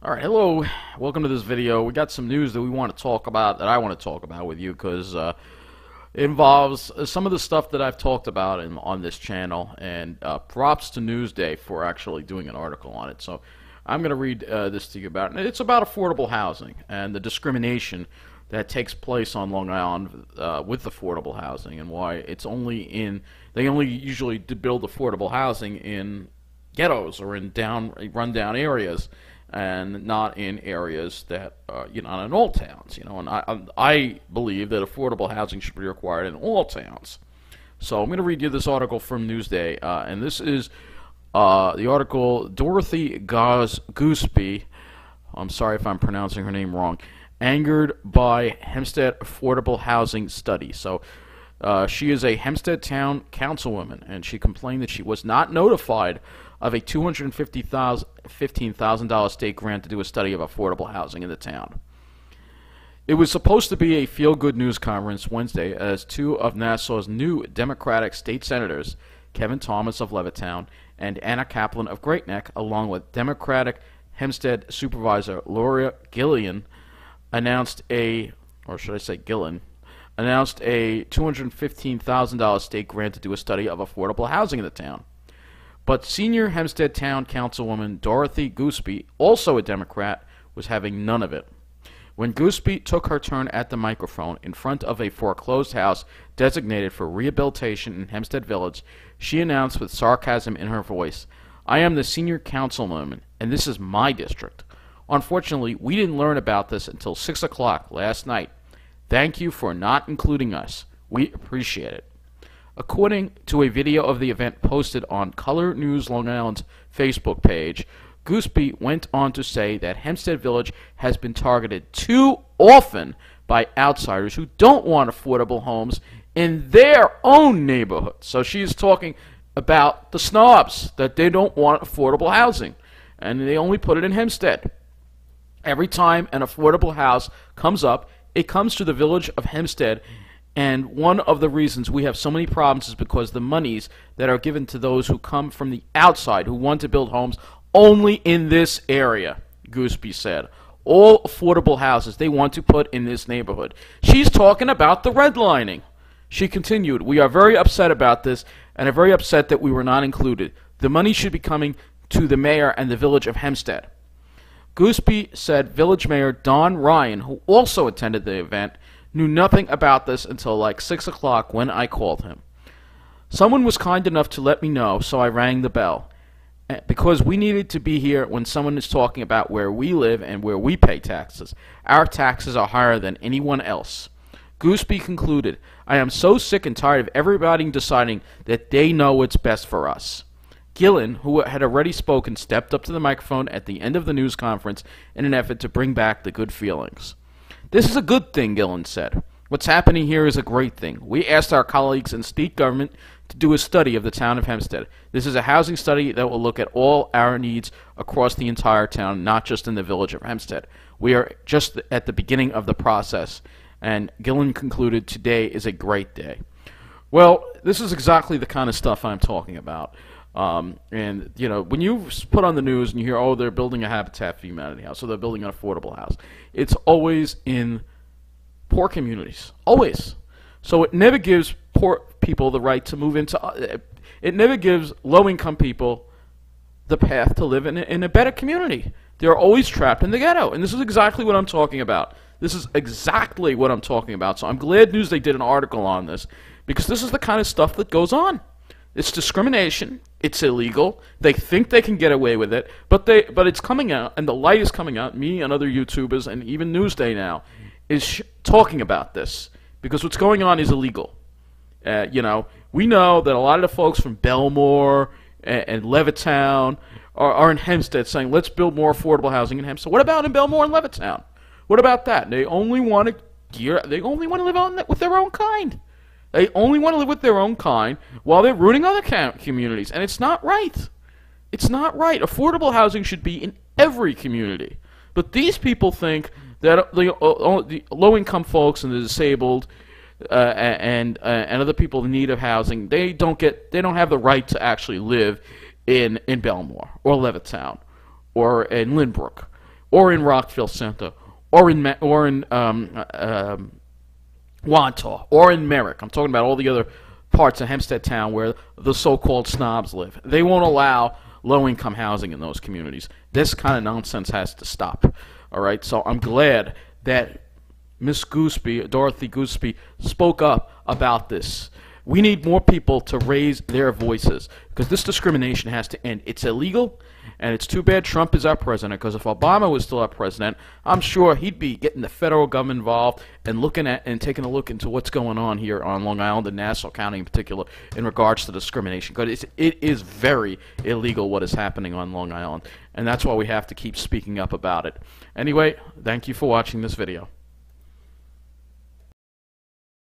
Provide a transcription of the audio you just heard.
Alright, hello, welcome to this video. We got some news that we want to talk about, that I want to talk about with you, because it involves some of the stuff that I've talked about on this channel, and props to Newsday for actually doing an article on it. So I'm going to read this to you about it. It's about affordable housing and the discrimination that takes place on Long Island with affordable housing, and why they only usually build affordable housing in ghettos or in run-down areas, and not in areas that, not in all towns, and I believe that affordable housing should be required in all towns. So I'm going to read you this article from Newsday, and this is the article, Dorothy Gooseby, I'm sorry if I'm pronouncing her name wrong, angered by Hempstead affordable housing study. So she is a Hempstead town councilwoman, and she complained that she was not notified of a $215,000 state grant to do a study of affordable housing in the town. It was supposed to be a feel-good news conference Wednesday as two of Nassau's new Democratic state senators, Kevin Thomas of Levittown and Anna Kaplan of Great Neck, along with Democratic Hempstead Supervisor Laura Gillen, announced a $215,000 state grant to do a study of affordable housing in the town. But senior Hempstead Town Councilwoman Dorothy Gooseby, also a Democrat, was having none of it. When Gooseby took her turn at the microphone in front of a foreclosed house designated for rehabilitation in Hempstead Village, she announced with sarcasm in her voice, "I am the senior councilwoman, and this is my district. Unfortunately, we didn't learn about this until 6 o'clock last night. Thank you for not including us. We appreciate it." According to a video of the event posted on Color News Long Island's Facebook page, Gooseby went on to say that Hempstead Village has been targeted too often by outsiders who don't want affordable homes in their own neighborhood. So she's talking about the snobs, that they don't want affordable housing, and they only put it in Hempstead. Every time an affordable house comes up, it comes to the village of Hempstead. And one of the reasons we have so many problems is because the monies that are given to those who come from the outside, who want to build homes only in this area, Gooseby said. All affordable houses they want to put in this neighborhood. She's talking about the redlining. She continued, "We are very upset about this and are very upset that we were not included. The money should be coming to the mayor and the village of Hempstead." Gooseby said Village Mayor Don Ryan, who also attended the event, knew nothing about this until like 6 o'clock when I called him. "Someone was kind enough to let me know, so I rang the bell. Because we needed to be here when someone is talking about where we live and where we pay taxes. Our taxes are higher than anyone else." Gooseby concluded, "I am so sick and tired of everybody deciding that they know what's best for us." Gillen, who had already spoken, stepped up to the microphone at the end of the news conference in an effort to bring back the good feelings. "This is a good thing," Gillen said. "What's happening here is a great thing. We asked our colleagues in state government to do a study of the town of Hempstead. This is a housing study that will look at all our needs across the entire town, not just in the village of Hempstead. We are just at the beginning of the process." And Gillen concluded, "Today is a great day." Well, this is exactly the kind of stuff I'm talking about. And, when you put on the news and you hear, oh, they're building a Habitat for Humanity house, so they're building an affordable house, it's always in poor communities. Always. So it never gives poor people the right to move into, it never gives low-income people the path to live in a better community. They're always trapped in the ghetto. And this is exactly what I'm talking about. This is exactly what I'm talking about. So I'm glad Newsday did an article on this, because this is the kind of stuff that goes on. It's discrimination. It's illegal. They think they can get away with it, but it's coming out, and the light is coming out. Me and other YouTubers, and even Newsday now, is talking about this, because what's going on is illegal. We know that a lot of the folks from Belmore and Levittown are in Hempstead saying, let's build more affordable housing in Hempstead. What about in Belmore and Levittown? What about that? They only want to live with their own kind. They only want to live with their own kind while they're ruining other communities. And it's not right. It's not right. Affordable housing should be in every community. But these people think that the low-income folks and the disabled and other people in need of housing, they don't have the right to actually live in Belmore or Levittown or in Lynbrook or in Rockville Center, or in Wantagh, or in Merrick. I'm talking about all the other parts of Hempstead Town where the so-called snobs live. They won't allow low-income housing in those communities. This kind of nonsense has to stop. All right, so I'm glad that Miss Gooseby, Dorothy Gooseby, spoke up about this. We need more people to raise their voices because this discrimination has to end. It's illegal, and it's too bad Trump is our president, because if Obama was still our president, I'm sure he'd be getting the federal government involved and looking at and taking a look into what's going on here on Long Island and Nassau County in particular in regards to discrimination, because it is very illegal what is happening on Long Island, and that's why we have to keep speaking up about it. Anyway, thank you for watching this video.